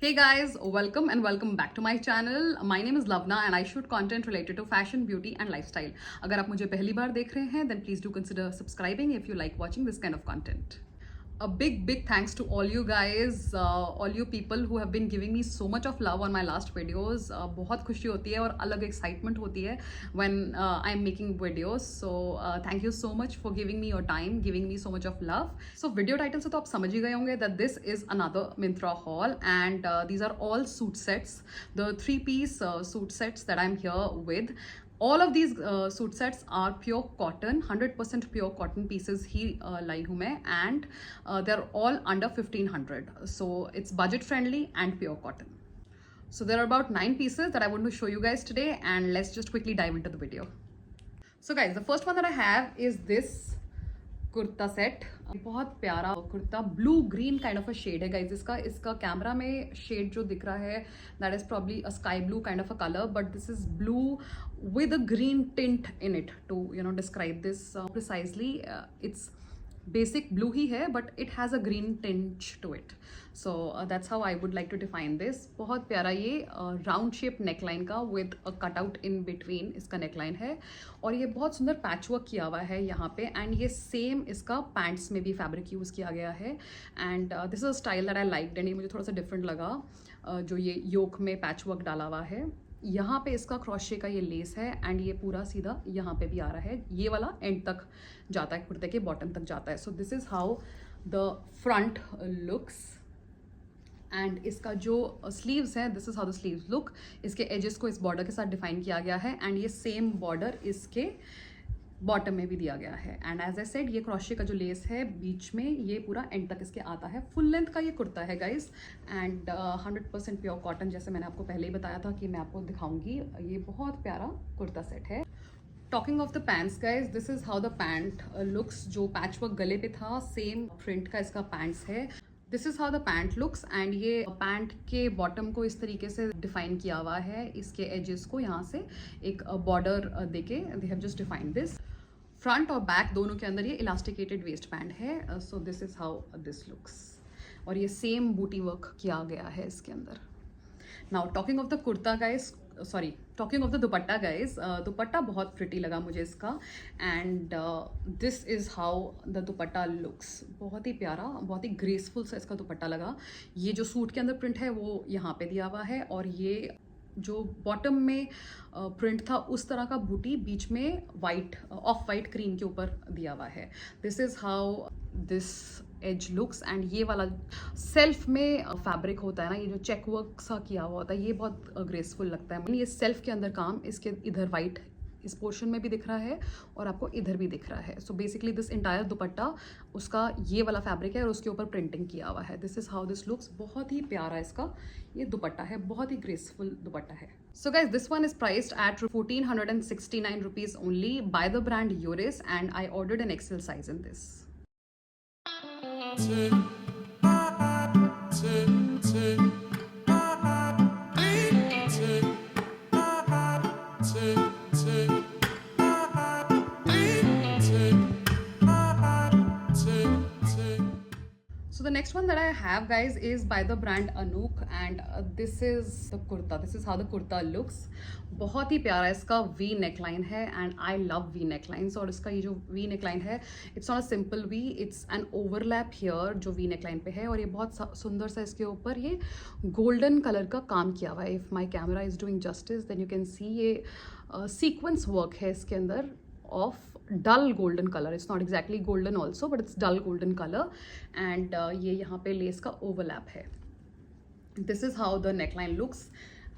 Hey guys, welcome back to my channel. My name is Lavna and I shoot content related to fashion, beauty and lifestyle. अगर आप मुझे पहली बार देख रहे हैं, then please do consider subscribing if you like watching this kind of content. A big thanks to all you guys, all you people who have been giving me so much of love on my last videos. बहुत खुशी होती है और अलग excitement होती है when I'm making videos. So thank you so much for giving me your time, giving me so much of love. So video title से तो आप समझ ही गए होंगे that this is another Myntra haul and these are all suit sets, the 3-piece suit sets that I'm here with. All of these suit sets are pure cotton, 100% pure cotton pieces ही लाई हूँ मैं and they're all under 1500. So it's budget friendly and pure cotton. So there are about 9 pieces that I want to show you guys today and let's just quickly dive into the video. So guys, the first one that I have is this kurta set. बहुत प्यारा kurta, blue green kind of a shade है guys. इसका camera में shade जो दिख रहा है that is probably a sky blue kind of a colour, but this is blue with a green tint in it to describe this precisely. It's basic blue ही है but it has a green tinge to it. So that's how I would like to define this. बहुत प्यारा ये round shape neckline का with a cutout in between इसका neckline है और ये बहुत सुंदर पैच वर्क किया हुआ है यहाँ पे एंड ये सेम इसका पैंट्स में भी फैब्रिक यूज़ किया गया है and this is a style that I liked and ये मुझे थोड़ा सा डिफरेंट लगा. जो ये योक में पैच वर्क डाला हुआ है, यहाँ पे इसका क्रोशे का ये लेस है एंड ये पूरा सीधा यहाँ पे भी आ रहा है. ये वाला एंड तक जाता है, कुर्ते के बॉटम तक जाता है. So this is how the front looks and इसका जो स्लीव्स है, this is how the sleeves look. इसके एजेस को इस बॉर्डर के साथ डिफाइन किया गया है एंड ये सेम बॉर्डर इसके बॉटम में भी दिया गया है. एंड एज आई सेड, ये क्रोशे का जो लेस है बीच में ये पूरा एंड तक इसके आता है. फुल लेंथ का ये कुर्ता है गाइस एंड 100% प्योर कॉटन, जैसे मैंने आपको पहले ही बताया था कि मैं आपको दिखाऊंगी. ये बहुत प्यारा कुर्ता सेट है. Talking of the pants guys, this is how the pant looks. जो पैच वर्क गले पे था, सेम प्रिंट का इसका पैंट्स है. This is how the pant looks and ये पैंट के बॉटम को इस तरीके से डिफाइन किया हुआ है. इसके एजेस को यहाँ से एक बॉर्डर देके they have just define this. Front और बैक दोनों के अंदर ये इलास्टिकेटेड वेस्ट बैंड है. So this is how this looks और ये सेम बूटी वर्क किया गया है इसके अंदर. Now talking of the kurta guys, talking of the dupatta guys, दुपट्टा बहुत प्रिटी लगा मुझे इसका and this is how the dupatta looks. बहुत ही प्यारा, बहुत ही ग्रेसफुल सा इसका दुपट्टा लगा. ये जो सूट के अंदर प्रिंट है वो यहाँ पे दिया हुआ है और ये जो बॉटम में प्रिंट था उस तरह का बूटी बीच में वाइट, ऑफ वाइट क्रीम के ऊपर दिया हुआ है. This is how this edge looks and ये वाला सेल्फ में फैब्रिक होता है ना, ये जो चेक वर्क सा किया हुआ होता है, ये बहुत ग्रेसफुल लगता है. ये सेल्फ के अंदर काम इसके इधर वाइट इस पोर्शन में भी दिख रहा है और आपको इधर भी दिख रहा है. सो बेसिकली दिस इंटायर दुपट्टा उसका ये वाला फैब्रिक है और उसके ऊपर प्रिंटिंग किया हुआ है. This is how this looks. बहुत ही प्यारा इसका ये दुपट्टा है, बहुत ही ग्रेसफुल दुपट्टा है. So guys, this one is priced at 1469 rupees only by the brand Yuris and I ordered an XL size in this. So the next one that I have guys is by the brand Anook and this is the kurta. This is how the kurta looks. बहुत ही प्यारा इसका V neckline है and I love V necklines. और इसका ये जो V neckline है, it's not a simple V, it's an overlap here जो V neckline पे है और ये बहुत सुंदर सा इसके ऊपर ये golden color का काम किया हुआ है. If my camera is doing justice then you can see ये sequence work है इसके अंदर of dull golden color. It's not exactly golden also but it's dull golden color and ये यहाँ पे लेस का overlap है. This is how the neckline looks.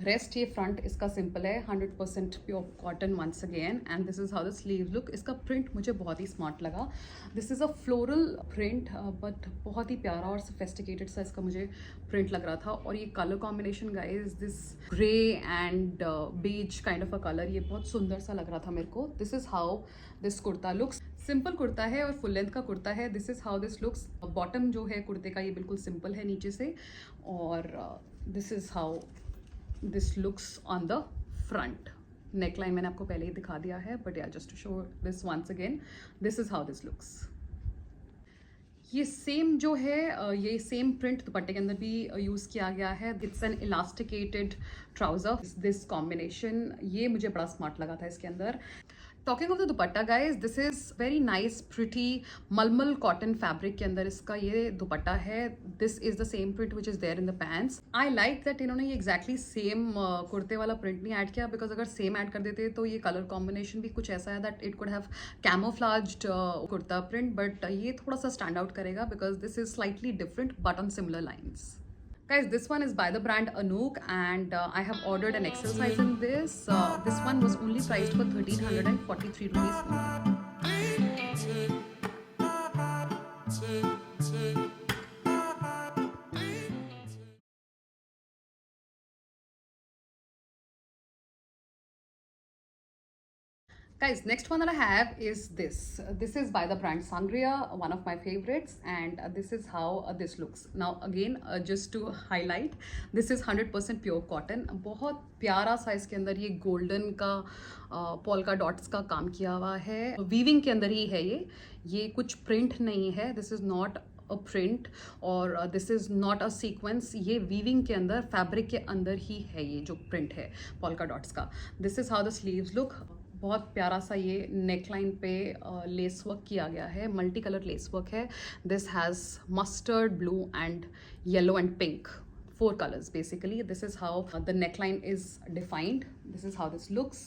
Rest ये फ्रंट इसका सिंपल है, 100% pure cotton once again and this is how the sleeve look. इसका print मुझे बहुत ही स्मार्ट लगा. This is a floral print but बहुत ही प्यारा और सोफिस्टिकेटेड सा इसका मुझे प्रिंट लग रहा था. और ये colour combination guys, this grey and beige kind of a colour, ये बहुत सुंदर सा लग रहा था मेरे को. This is how this kurta looks. Simple kurta है और फुल लेंथ का कुर्ता है. This is how this looks. Bottom जो है कुर्ते का ये बिल्कुल सिंपल है नीचे से और this is how this looks on the front. Neckline मैंने आपको पहले ही दिखा दिया है बट या just to show this once again, this is how this looks. ये सेम जो है ये सेम प्रिंट दुपट्टे के अंदर भी यूज़ किया गया है. It's an elasticated trouser. This combination ये मुझे बड़ा स्मार्ट लगा था इसके अंदर. Talking of the dupatta guys, this is very nice pretty mulmul cotton fabric के अंदर इसका ये दुपट्टा है. This is the same print which is there in the pants. I like that इन्होंने ये एग्जैक्टली सेम कुर्ते वाला प्रिंट नहीं ऐड किया, बिकॉज अगर सेम ऐड कर देते तो ये कलर कॉम्बिनेशन भी कुछ ऐसा है that it could have camouflaged kurta print. But ये थोड़ा सा स्टैंड आउट करेगा because this is slightly different but on similar lines. Guys, this one is by the brand Anook, and I have ordered an XL size in this. This one was only priced for 1,343 rupees only. Guys, next one that I have is this. This is by the brand Sangria, one of my favorites, and this is how this looks. Now again, just to highlight, this is 100% pure cotton. बहुत प्यारा सा इसके अंदर ये golden का polka dots का काम किया हुआ है. वीविंग के अंदर ही है ये कुछ प्रिंट नहीं है. This is not a print और this is not a sequence. ये वीविंग के अंदर फैब्रिक के अंदर ही है ये जो प्रिंट है पोल्का डॉट्स का. This is how the sleeves look. बहुत प्यारा सा ये नेक लाइन पे लेस वर्क किया गया है. मल्टी कलर लेस वर्क है. This has mustard, blue and yellow and pink, 4 colors basically. This is how the neckline is defined. This is how this looks.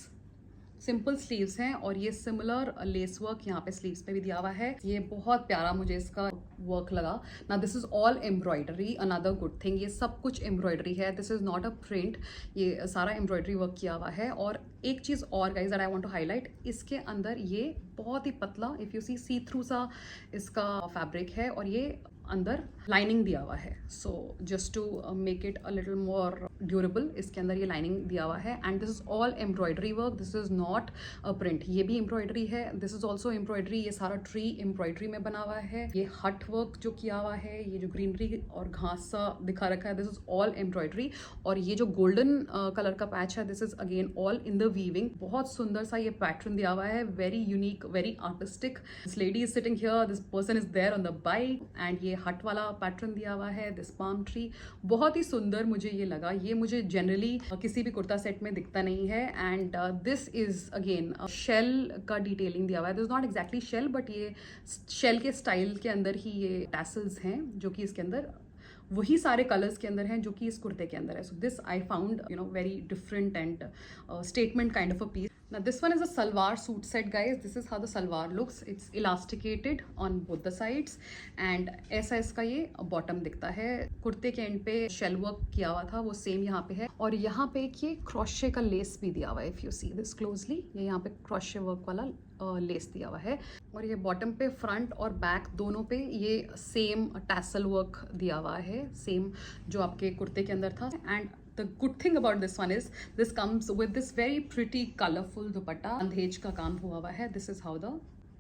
Simple sleeves हैं और ये similar lace work यहाँ पे sleeves पे भी दिया हुआ है. ये बहुत प्यारा मुझे इसका वर्क लगा. ना this is all embroidery, another good thing. ये सब कुछ एम्ब्रॉयडरी है. This is not a print. ये सारा एम्ब्रॉयडरी वर्क किया हुआ है. और एक चीज़ और guys that I want to highlight, इसके अंदर ये बहुत ही पतला, इफ़ यू सी थ्रू सा इसका फैब्रिक है और ये अंदर लाइनिंग दिया हुआ है. So just to make it a little more durable, इसके अंदर ये लाइनिंग दिया हुआ है. And this is all embroidery work. This is not a print. ये भी एम्ब्रॉयडरी है. This is also embroidery. ये सारा ट्री एम्ब्रॉयडरी में बना हुआ है. ये हट वर्क जो किया हुआ है, ये जो ग्रीनरी और घास सा दिखा रखा है, दिस इज ऑल एम्ब्रॉयडरी. और ये जो गोल्डन कलर का पैच है, this is again all in the weaving. बहुत सुंदर सा ये पैटर्न दिया हुआ है. Very unique, very artistic. This lady is sitting here, this person is there on the bike. And ये हट वाला पैटर्न दिया हुआ है. दिस पाम ट्री बहुत ही सुंदर मुझे ये लगा. ये मुझे जनरली किसी भी कुर्ता सेट में दिखता नहीं है. And this is again shell का डिटेलिंग दिया हुआ है. This not exactly shell, but ये शेल के स्टाइल के अंदर ही ये टैसल्स हैं जो कि इसके अंदर वही सारे कलर्स के अंदर हैं जो कि इस कुर्ते के अंदर है. So this I found very different and statement kind of a piece. Now this one is a salwar suit set, guys. This is how the salwar looks. It's elasticated on both the sides and ऐसा इसका ये bottom दिखता है. कुर्ते के end पे shell work किया हुआ था, वो सेम यहाँ पे है. और यहाँ पे एक ये क्रोशे का लेस भी दिया हुआ है. If you see this closely, ये यहाँ पे क्रोशे वर्क वाला लेस दिया हुआ है. और ये बॉटम पे फ्रंट और बैक दोनों पे ये सेम टैसल वर्क दिया हुआ है, सेम जो आपके कुर्ते के अंदर था. And the good thing about this one is this comes with this very pretty colorful dupatta. बंधेज का काम हुआ हुआ है. This is how the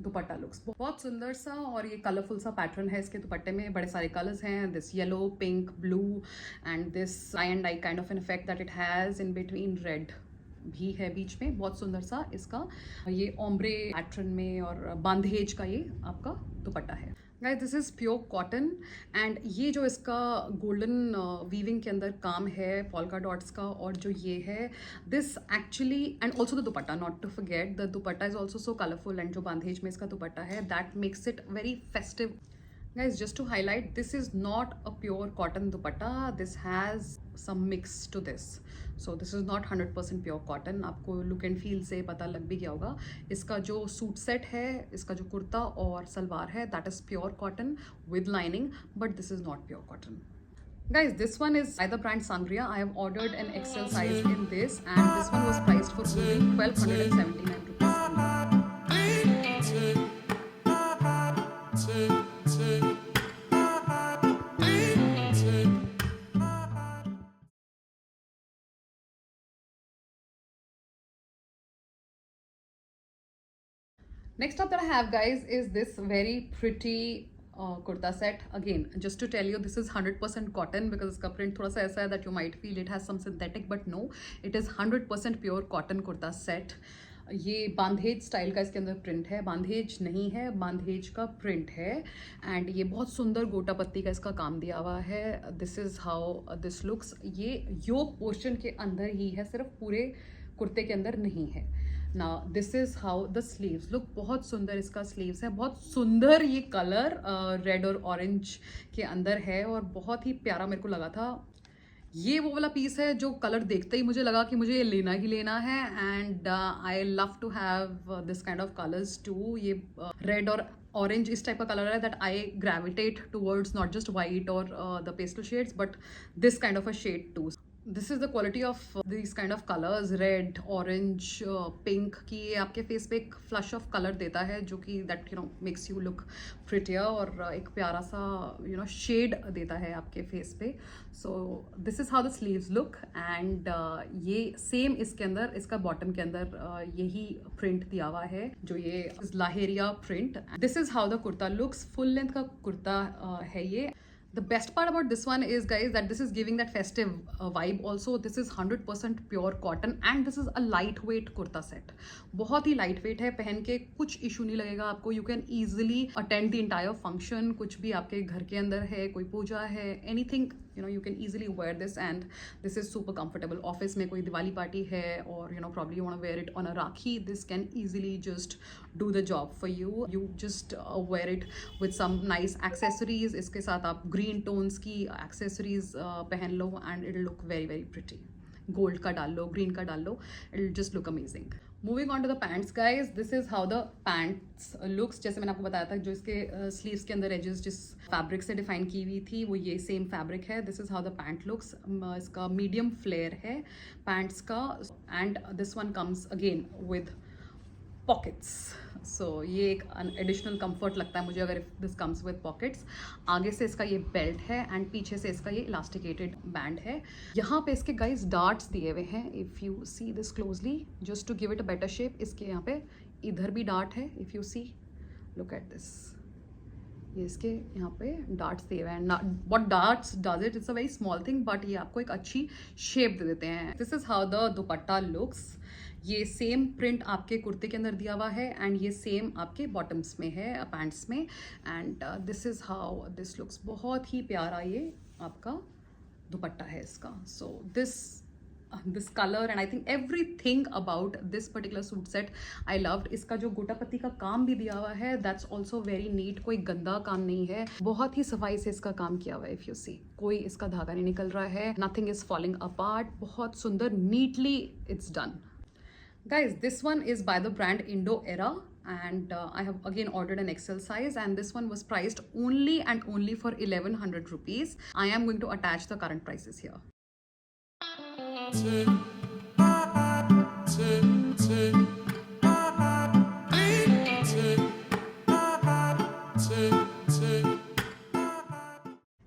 dupatta looks. बहुत सुंदर सा और ये कलरफुल सा पैटर्न है इसके दुपट्टे में. बड़े सारे कलर्स हैं. This yellow, pink, blue and this I and I kind of an effect that it has in between. Red भी है बीच में. बहुत सुंदर सा इसका ये ओम्ब्रे पैटर्न में और बांधेज का ये आपका दुपट्टा है. Guys, this is pure cotton. And ये जो इसका गोल्डन वीविंग के अंदर काम है पोल्का डॉट्स का, और जो ये है this actually, and also the dupatta, not to forget the dupatta is also so colourful. And जो बांधेज में इसका दुपट्टा है, that makes it very festive. Guys, just to highlight, this is not a pure cotton dupatta. This has some mix to this. So this is not 100% pure cotton. आपको look and feel से पता लग भी गया होगा. इसका जो suit set है, इसका जो कुर्ता और सलवार है, that is pure cotton with lining, but this is not pure cotton. Guys, this one is by the brand Sangria. I have ordered an XL size in this, and this one was priced for only 1,279 rupees. Next up that I have, guys, is this very pretty kurta set. Again, just to tell you, this is 100% cotton because इसका print थोड़ा सा ऐसा है that you might feel it has some synthetic, but no, it is 100% pure cotton kurta set. ये bandhej style का इसके अंदर print है, बांधेज नहीं है, बांधेज का प्रिंट है। एंड ये बहुत सुंदर गोटा पत्ती का इसका काम दिया हुआ है। This is how this looks. ये योक पोर्शन के अंदर ही है, सिर्फ पूरे कुर्ते के अंदर नहीं है ना। This is how the sleeves look. बहुत सुंदर इसका स्लीव्स है, बहुत सुंदर ये कलर रेड और ऑरेंज के अंदर है और बहुत ही प्यारा मेरे को लगा था। ये वो वाला पीस है जो कलर देखते ही मुझे लगा कि मुझे ये लेना ही लेना है। And I love to have this kind of colours too. ये रेड और ऑरेंज इस टाइप का कलर है that I gravitate towards, not just white और the pastel shades but this kind of a shade too. This is the quality of this kind of colours, red, orange, pink, की ये आपके face पे एक flush of colour देता है जो कि that makes you look prettier, और एक प्यारा सा शेड देता है आपके फेस पे। So this is how the sleeves look. And ये सेम इसके अंदर, इसका बॉटम के अंदर यही प्रिंट दिया हुआ है जो ये leheriya print. This is how the kurta looks. Full length का कुर्ता है ये। The best part about this one is, guys, that this is giving that festive vibe also. This is 100% pure cotton and this is a lightweight kurta set. बहुत ही lightweight है, पहन के कुछ issue नहीं लगेगा आपको. You can easily attend the entire function. कुछ भी आपके घर के अंदर है, कोई पूजा है, anything, you can easily wear this and this is super comfortable. Office में कोई दिवाली पार्टी है और probably you want to wear it on a Rakhi, this can easily just do the job for you. You just wear it with some nice accessories. इसके साथ आप green tones की accessories पहन लो and it'll look very very pretty. Gold का डाल लो, green का डाल लो, it will just look amazing. Moving on to the pants guys, this is how the pants looks. जैसे मैंने आपको बताया था, जो इसके स्लीव्स के अंदर एजेस जिस फैब्रिक से डिफाइन की हुई थी वो ये सेम फैब्रिक है। This is how the pant looks. इसका मीडियम फ्लेयर है पैंट्स का and this one comes again with pockets. So ये एक एडिशनल कंफर्ट लगता है मुझे अगर दिस कम्स विद पॉकेट्स। आगे से इसका ये बेल्ट है एंड पीछे से इसका ये इलास्टिकेटेड बैंड है। यहाँ पे इसके गाइस डार्ट्स दिए हुए हैं, if you see this closely just to give it a better shape. इसके यहाँ पे इधर भी डार्ट है, if you see, look at this, ये इसके यहाँ पे डार्ट्स दिए हुए हैं। What darts does it, it's a very small thing but ये आपको एक अच्छी शेप दे देते हैं। This is how the dupatta looks. ये सेम प्रिंट आपके कुर्ते के अंदर दिया हुआ है एंड ये सेम आपके बॉटम्स में है, पैंट्स में। And this is how this looks. बहुत ही प्यारा ये आपका दुपट्टा है इसका। सो this color and I think everything about this particular suit set I loved. इसका जो गोटा पत्ती का काम भी दिया हुआ है that's also very neat. कोई गंदा काम नहीं है, बहुत ही सफाई से इसका काम किया हुआ है। if you see, कोई इसका धागा नहीं निकल रहा है, nothing is falling apart, बहुत सुंदर, neatly it's done. Guys, this one is by the brand Indo Era and I have again ordered an XL size and this one was priced only and only for 1100 rupees. I am going to attach the current prices here.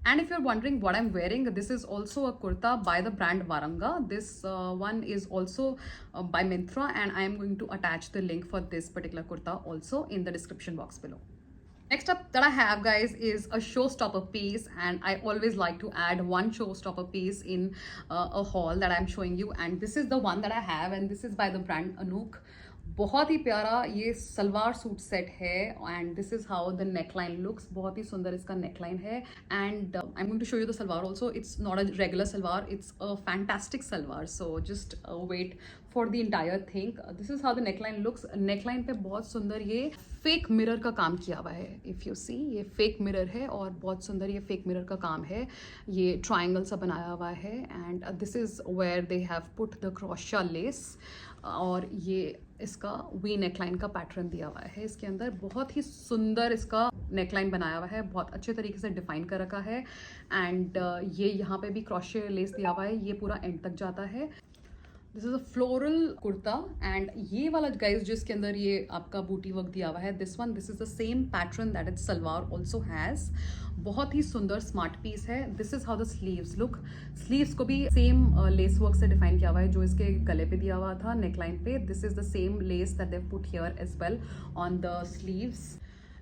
And if you're wondering what I'm wearing, this is also a kurta by the brand Varanga. This one is also by Myntra and I am going to attach the link for this particular kurta also in the description box below. Next up that I have, guys, is a showstopper piece and I always like to add one showstopper piece in a haul that I'm showing you, and this is the one that I have and this is by the brand Anook. बहुत ही प्यारा ये salwar suit set है and this is how the neckline looks. बहुत ही सुंदर इसका neckline है and I am going to show you the salwar also. It's not a regular salwar, it's a fantastic salwar, so just wait for the entire thing. This is how the neckline looks. Neckline पे बहुत सुंदर ये fake mirror का काम किया हुआ है, if you सी, ये फेक मिरर है और बहुत सुंदर ये फेक मिरर का काम है। ये ट्राइंगल सा बनाया हुआ है and this is where they have put the crochet lace और ये इसका वी नेकलाइन का पैटर्न दिया हुआ है इसके अंदर। बहुत ही सुंदर इसका नेकलाइन बनाया हुआ है, बहुत अच्छे तरीके से डिफाइन कर रखा है एंड ये यहाँ पे भी क्रोशिया लेस दिया हुआ है, ये पूरा एंड तक जाता है। This is a floral kurta and ये वाला गाइज जिसके अंदर ये आपका बूटी वर्क दिया हुआ है, this one, this is the same pattern that is salwar also has. बहुत ही सुंदर स्मार्ट पीस है। This is how the sleeves look. Sleeves को भी सेम लेस वर्क से डिफाइन किया हुआ है जो इसके गले पे दिया हुआ था नेकलाइन पे। This is the same lace that they put here as well on the sleeves.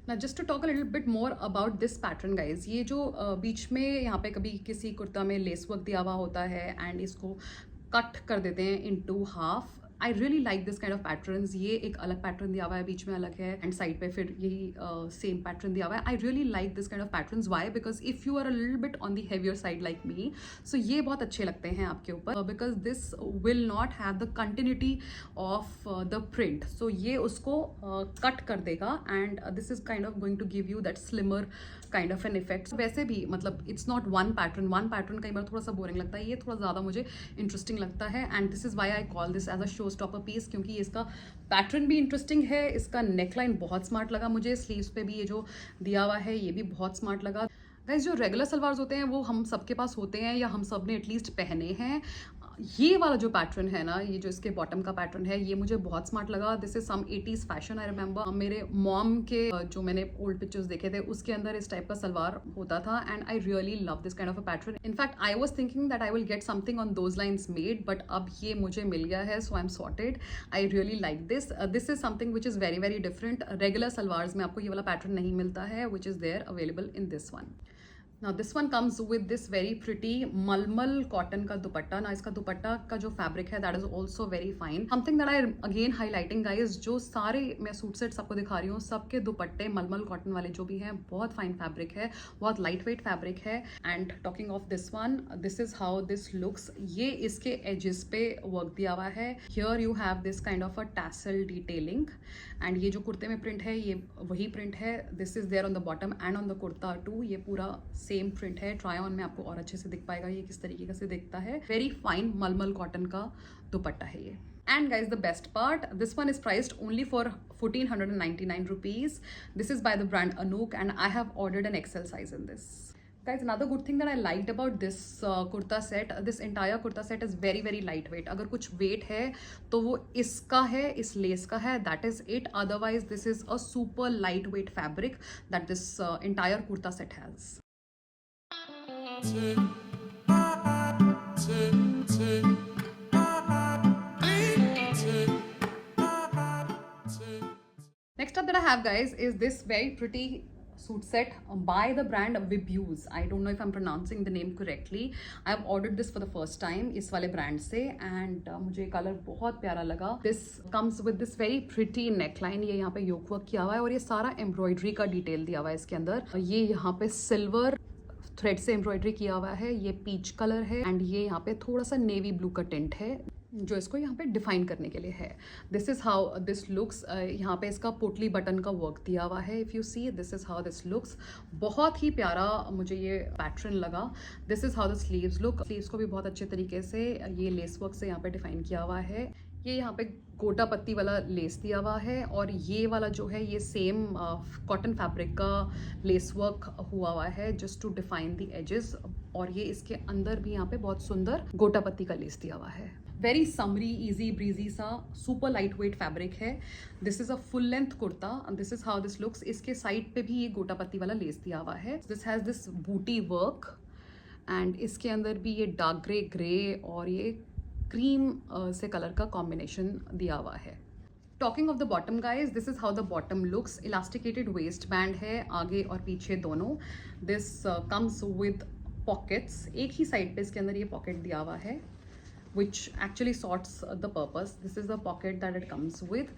Now just to talk a little bit more about this pattern, guys, ये जो बीच में यहाँ पे कभी किसी कुर्ता में लेस वर्क दिया हुआ होता है एंड इसको कट कर देते हैं into half, I really like this kind of patterns. ये एक अलग पैटर्न दिया हुआ है, बीच में अलग है, एंड साइड पे फिर यही सेम पैटर्न दिया हुआ है। I really like this kind of patterns. Why? Because if you are a little bit on the heavier side like me, so ये बहुत अच्छे लगते हैं आपके ऊपर, because this will not have the continuity of the print. So ये उसको cut कर देगा, and this is kind of going to give you that slimmer kind of an effect. वैसे भी मतलब इट्स नॉट वन पैटर्न कई बार थोड़ा सा बोरिंग लगता है, ये थोड़ा ज़्यादा मुझे इंटरेस्टिंग लगता है, and this is why I call this as a show stopper piece, क्योंकि इसका पैटर्न भी इंटरेस्टिंग है, इसका नेकलाइन बहुत स्मार्ट लगा मुझे, स्लीव्स पे भी ये जो दिया हुआ है ये भी बहुत स्मार्ट लगा। गाइस, जो रेगुलर सलवार्स होते हैं वो हम सबके पास होते हैं, या हम सब ने एटलीस्ट पहने हैं। ये वाला जो पैटर्न है ना, ये जो इसके बॉटम का पैटर्न है, ये मुझे बहुत स्मार्ट लगा। This is some 80s fashion. I remember मेरे मॉम के जो मैंने ओल्ड पिक्चर्स देखे थे उसके अंदर इस टाइप का सलवार होता था, and I really love this kind of a pattern. In fact I was thinking that I will get something on those lines made, but अब ये मुझे मिल गया है, so I am sorted. I really like this. This is something which is very very different. Regular salwars में आपको ये वाला पैटर्न नहीं मिलता है, which is there available in this one. Now this one comes with this very pretty मलमल cotton का दुपट्टा। ना इसका दुपट्टा का जो फैब्रिक है that is also very fine. Something that I again highlighting guys, जो सारे मैं सूट सेट्स आपको दिखा रही हूँ सबके दुपट्टे मलमल कॉटन वाले जो भी हैं बहुत फाइन फैब्रिक है, बहुत लाइट वेट फैब्रिक है। And talking of this one, this is how this looks. ये इसके एजेस पे वर्क दिया हुआ है। Here you have this kind of a tassel detailing, and ये जो कुर्ते में प्रिंट है ये वही प्रिंट है। This is there on the bottom and on the kurta too. ये पूरा सेम प्रिंट है। ट्राई ऑन में आपको और अच्छे से दिख पाएगा ये किस तरीके से दिखता है। वेरी फाइन मलमल कॉटन का दुपट्टा है ये। And guys, the best part, this one is priced only for 1499 rupees. This is by the brand Anook, and I have ordered an XL size in this. Guys, another good thing that I liked about this kurta set, this entire kurta set is very very lightweight. अगर कुछ weight है तो वो इसका है, इस less का है, that is it. Otherwise, this is a super lightweight fabric that this entire kurta set has. Next up that I have guys is this very pretty suit set by the brand Vibuse. I don't know if I'm pronouncing the name correctly. I have ordered this for the first time इस वाले brand से, and मुझे colour बहुत प्यारा लगा। This comes with this very pretty neckline. ये यहाँ पे yoke work किया हुआ है और ये सारा embroidery का डिटेल दिया हुआ है इसके अंदर। ये यहाँ पे सिल्वर थ्रेड से एम्ब्रॉयडरी किया हुआ है। ये पीच कलर है, एंड ये यहाँ पे थोड़ा सा नेवी ब्लू का टिंट है जो इसको यहाँ पे डिफाइन करने के लिए है। This is how this looks. यहाँ पे इसका पोटली बटन का वर्क दिया हुआ है। If you see, this is how this looks. बहुत ही प्यारा मुझे ये पैटर्न लगा। This is how the sleeves look. Sleeves को भी बहुत अच्छे तरीके से ये लेस वर्क से यहाँ पे डिफाइन किया हुआ है। ये यहाँ पे गोटा पत्ती वाला लेस दिया हुआ है, और ये वाला जो है ये सेम कॉटन फैब्रिक का लेस वर्क हुआ है just to define the edges, और ये इसके अंदर भी यहाँ पे बहुत सुंदर गोटा पत्ती का लेस दिया हुआ है। वेरी समरी, इजी ब्रीजी सा सुपर लाइट वेट फैब्रिक है। This is a full length kurta, this is how this looks. इसके साइड पे भी ये गोटा पत्ती वाला लेस दिया हुआ है। दिस हैज दिस बूटी वर्क, एंड इसके अंदर भी ये डार्क ग्रे और ये क्रीम से कलर का कॉम्बिनेशन दिया हुआ है। Talking of the bottom guys, this is how the bottom looks. Elasticated waste band है आगे और पीछे दोनों। This comes with pockets. एक ही साइड पे इसके अंदर ये पॉकेट दिया हुआ है which actually sorts the purpose. This is the pocket that it comes with,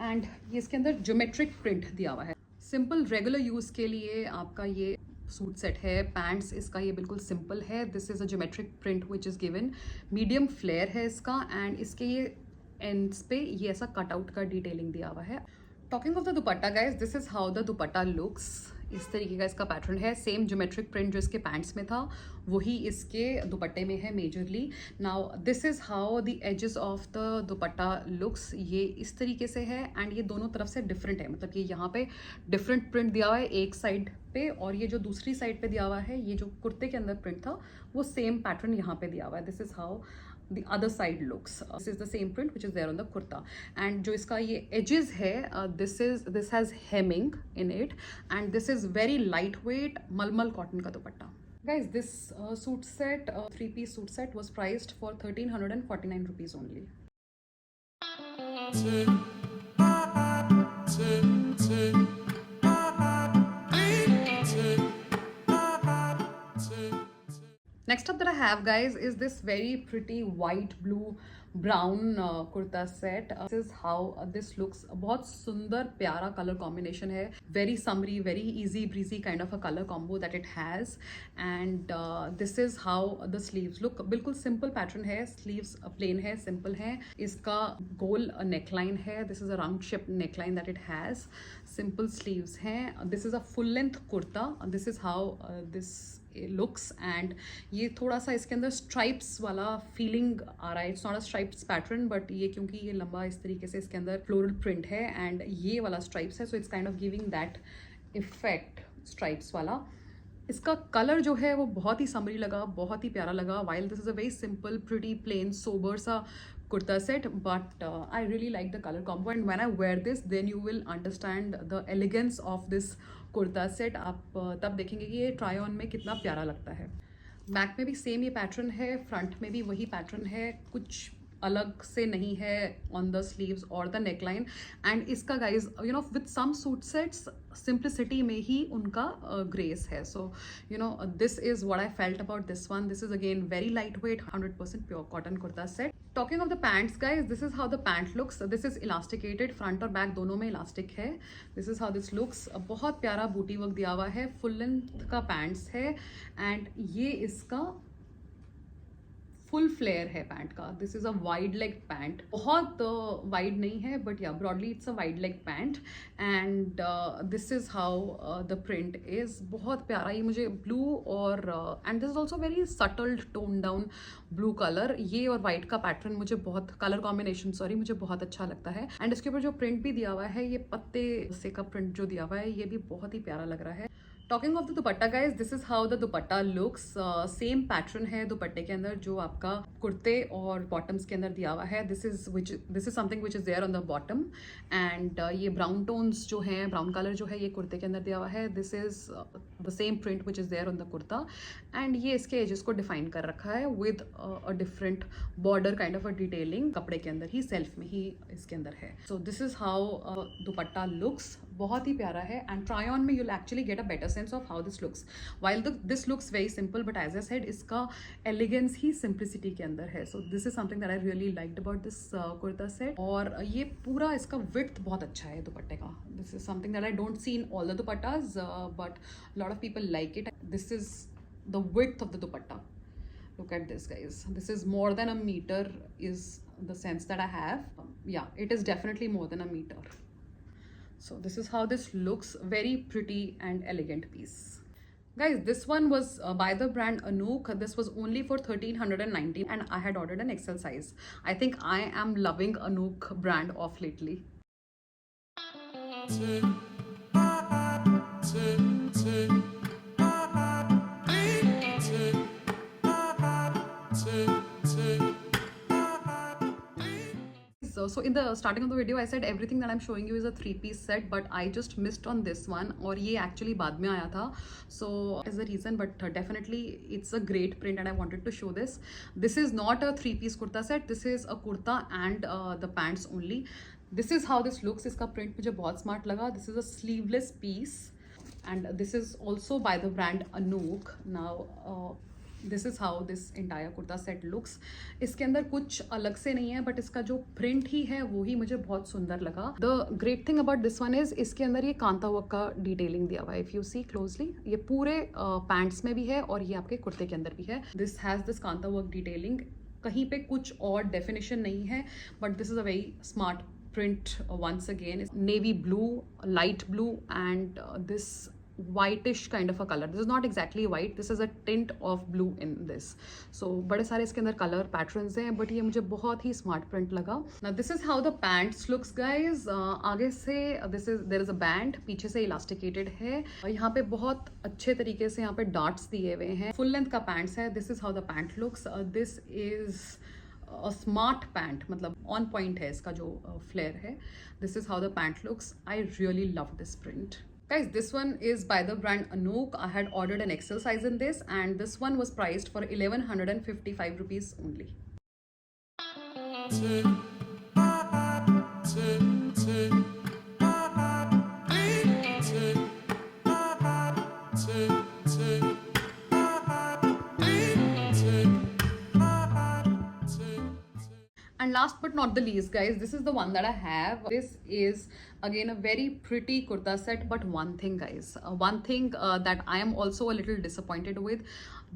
and ये इसके अंदर geometric print दिया हुआ है। सिंपल रेगुलर यूज़ के लिए आपका ये सूट सेट है। पैंट्स इसका ये बिल्कुल सिंपल है। This is a geometric print which is given. Medium flare है इसका, एंड इसके ये एंड्स पे ये ऐसा कटआउट का डिटेलिंग दिया हुआ है। Talking of the dupatta guys, this is how the dupatta looks. इस तरीके का इसका पैटर्न है। सेम ज्योमेट्रिक प्रिंट जो इसके पैंट्स में था वही इसके दुपट्टे में है majorly. Now this is how the edges of the dupatta looks. ये इस तरीके से है, एंड ये दोनों तरफ से डिफरेंट है। मतलब ये यहाँ पे डिफरेंट प्रिंट दिया हुआ है एक साइड पे, और ये जो दूसरी साइड पे दिया हुआ है, ये जो कुर्ते के अंदर प्रिंट था वो सेम पैटर्न यहाँ पे दिया हुआ है। This is how the other side looks. This is the same print which is there on the kurta, and जो इसका ये edges है, this has hemming in it, and this is very lightweight मलमल cotton का दुपट्टा। Guys, this suit set, 3-piece suit set was priced for 1349 rupees only. Next up that I have guys is this very pretty white blue brown kurta set. This is how this looks. बहुत सुंदर प्यारा colour combination है, very summery, very easy breezy kind of a colour combo that it has. And this is how the sleeves look. बिल्कुल simple pattern है, sleeves plain है, simple है। इसका गोल नेकलाइन है, this is a round shape neckline that it has. Simple sleeves हैं। This is a full length kurta. This is how this looks. And ये थोड़ा सा इसके अंदर स्ट्राइप्स वाला फीलिंग आ रहा है। It's not a stripes pattern, but ये क्योंकि ये लंबा इस तरीके से इसके अंदर फ्लोरल प्रिंट है एंड ये वाला स्ट्राइप्स है, so it's kind of giving that effect stripes वाला। इसका कलर जो है वो बहुत ही समरी लगा, बहुत ही प्यारा लगा। While this is a very simple pretty plain sober सा kurta set, but I really like the color combo, and when I wear this then you will understand the elegance of this kurta set. आप तब देखेंगे कि ये try on में कितना प्यारा लगता है। बैक में भी सेम ये पैटर्न है, फ्रंट में भी वही पैटर्न है, कुछ अलग से नहीं है ऑन द स्लीव्स और द नेकलाइन। एंड इसका guys you know with some suit sets simplicity में ही उनका ग्रेस है। So you know this is what I felt about this one. This is again very light weight 100% pure cotton kurta set. Talking of the pants guys, this is how the pant looks. This is elasticated, front और back दोनों में elastic है। This is how this looks. बहुत प्यारा बूटी work दिया हुआ है, फुल लेंथ का पैंट्स है एंड ये इसका फुल फ्लेयर है पैंट का। This is a wide leg pant, बहुत वाइड नहीं है but yeah broadly it's a wide leg pant. And this is how the print is. बहुत प्यारा, ये मुझे ब्लू और and this is also very subtle tone down blue colour. ये और वाइट का पैटर्न मुझे बहुत, कलर कॉम्बिनेशन सॉरी, मुझे बहुत अच्छा लगता है। एंड इसके ऊपर जो प्रिंट भी दिया हुआ है, ये पत्ते से का प्रिंट जो दिया हुआ है, ये भी बहुत ही प्यारा लग रहा है। Talking of the dupatta guys, this is how the dupatta looks. Same pattern है दुपट्टे के अंदर जो आपका कुर्ते और बॉटम्स के अंदर दिया हुआ है। This is something which is there on the bottom. And ये ब्राउन टोन्स जो हैं, ब्राउन कलर जो है, ये कुर्ते के अंदर दिया हुआ है। This is the same print which is there on the kurta. And ये इसके एजेस को डिफाइन कर रखा है with a different border kind of a detailing कपड़े के अंदर ही, सेल्फ में ही इसके अंदर है। So this is how dupatta looks. बहुत ही प्यारा है एंड ट्राई ऑन में you'll actually get a better sense of how this looks. While this looks very simple, but as I said, इसका elegance ही simplicity के अंदर है. So this is something that I really liked about this kurta set. और ये पूरा इसका width बहुत अच्छा है दुपट्टे का. This is something that I don't see in all the dupattas, but a lot of people like it. This is the width of the dupatta. Look at this, guys. This is more than a meter is the sense that I have. Yeah, it is definitely more than a meter. So this is how this looks. Very pretty and elegant piece. Guys, this one was by the brand Anook. This was only for 1319 and I had ordered an XL size. I think I am loving Anook brand of lately. So in the starting of the video I said everything that I'm showing you is a 3-piece set, but I just missed on this one और ये actually बाद में आया था. So is the reason, but definitely it's a great print and I wanted to show this. This is not a 3-piece kurta set. This is a kurta and the pants only. This is how this looks. इसका print मुझे बहुत smart लगा. This is a sleeveless piece and this is also by the brand Anook. Now this is how this entire kurta set looks. इसके अंदर कुछ अलग से नहीं है, बट इसका जो प्रिंट ही है वो ही मुझे बहुत सुंदर लगा. The great thing about this one is इसके अंदर ये कांता वर्क का डिटेलिंग दिया हुआ है. इफ यू सी क्लोजली, ये पूरे पैंट्स में भी है और ये आपके कुर्ते के अंदर भी है. This has this Kanta work detailing. कहीं पे कुछ और डेफिनेशन नहीं है, but this is a very smart print. Once again, navy blue, light blue, and this whitish kind of a color. This is not exactly white, this is a tint of blue in this. So बड़े सारे इसके अंदर color patterns हैं, but ये मुझे बहुत ही smart print लगा. Now this is how the pants looks, guys. आगे से there is a band, पीछे से elasticated है. यहाँ पे बहुत अच्छे तरीके से यहाँ पे darts दिए हुए हैं. Full length का pants है. This is how the pant looks. This is a smart pant, मतलब on point है इसका जो flare है. This is how the pant looks. I really love this print. Guys, this one is by the brand Anook. I had ordered an XL size in this and this one was priced for 1155 rupees only. And last but not the least, guys, this is the one that I have. This is again a very pretty kurta set, but one thing, guys, one thing that I am also a little disappointed with.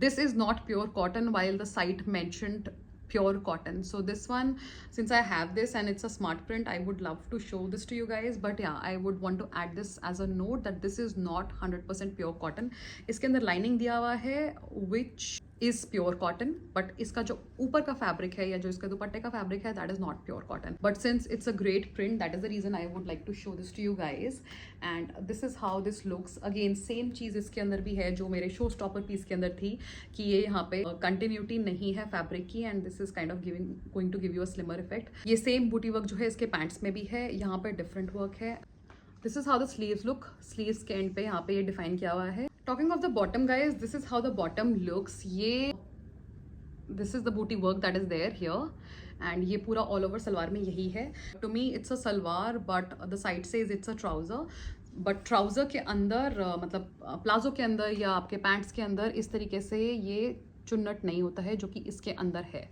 This is not pure cotton, while the site mentioned pure cotton. So this one, since I have this and it's a smart print, I would love to show this to you guys, but yeah, I would want to add this as a note that this is not 100% pure cotton. इसके अंदर lining दिया हुआ है which is pure cotton, but इसका जो ऊपर का fabric है या जो इसका दुपट्टे का fabric है, that is not pure cotton. But since it's a great print, that is the reason I would like to show this to you guys. And this is how this looks. Again, same चीज़ इसके अंदर भी है जो मेरे show stopper piece के अंदर थी, कि ये यहाँ पे कंटिन्यूटी नहीं है फैब्रिक की, and this is kind of going to give you a slimmer effect. ये सेम बूटी वर्क जो है इसके पैंट्स में भी है, यहाँ पे डिफरेंट वर्क है. This is how the sleeves look. Sleeves के एंड पे यहाँ पे ये डिफाइन किया हुआ है. Talking of the bottom, guys, this is how the bottom looks. ये this is the buti work that is there here, and ये पूरा ऑल ओवर सलवार में यही है. To me it's a salwar, but the side says it's a trouser. But trouser के अंदर मतलब palazzo के अंदर या आपके पैंट्स के अंदर इस तरीके से ये चुन्नट नहीं होता है जो कि इसके अंदर है.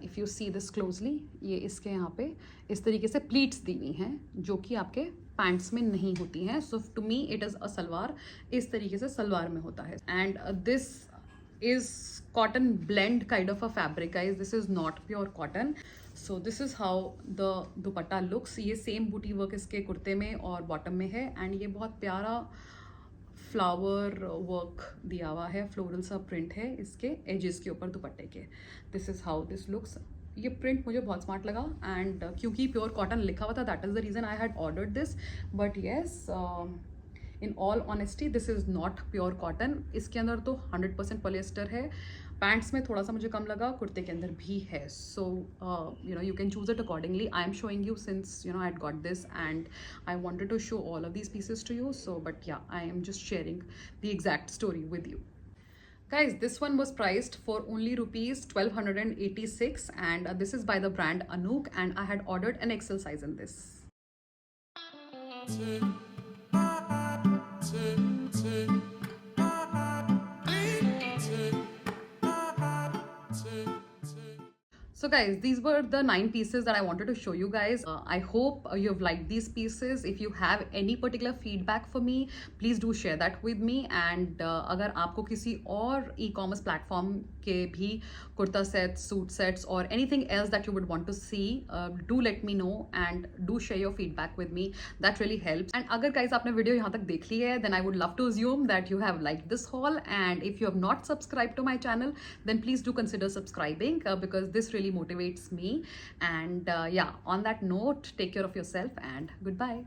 If you see this closely, ये इसके यहाँ पे इस तरीके से प्लीट्स दी हुई हैं जो कि आपके पैंट्स में नहीं होती हैं. So to me it is a salwar. इस तरीके से सलवार में होता है. And this is cotton blend kind of a fabric, guys. This is not pure cotton. So this is how the dupatta looks. ये सेम बूटी वर्क इसके कुर्ते में और बॉटम में है, एंड ये बहुत प्यारा फ्लावर वर्क दिया हुआ है, फ्लोरल सा प्रिंट है इसके एजेस के ऊपर दुपट्टे के. This is how this looks. ये प्रिंट मुझे बहुत स्मार्ट लगा, एंड क्योंकि प्योर कॉटन लिखा हुआ था, that is the reason I had ordered this. But yes, in all honesty this is not pure cotton. इसके अंदर तो 100% पॉलिएस्टर है. पैंट्स में थोड़ा सा मुझे कम लगा, कुर्ते के अंदर भी है. So you know you can choose it accordingly. I am showing you since you know I had got this and I wanted to show all of these pieces to you. So but yeah, I am just sharing the exact story with you. Guys, this one was priced for only rupees 1286, and this is by the brand Anook, and I had ordered an XL size in this. So guys, these were the 9 pieces that I wanted to show you guys. I hope you have liked these pieces. If you have any particular feedback for me, please do share that with me. And अगर आपको किसी और e-commerce platform के भी kurta sets, suit sets or anything else that you would want to see, do let me know and do share your feedback with me. That really helps. And अगर guys आपने video यहाँ तक देख ली है, then I would love to assume that you have liked this haul. And if you have not subscribed to my channel, then please do consider subscribing because this really motivates me. And yeah, on that note, take care of yourself and goodbye.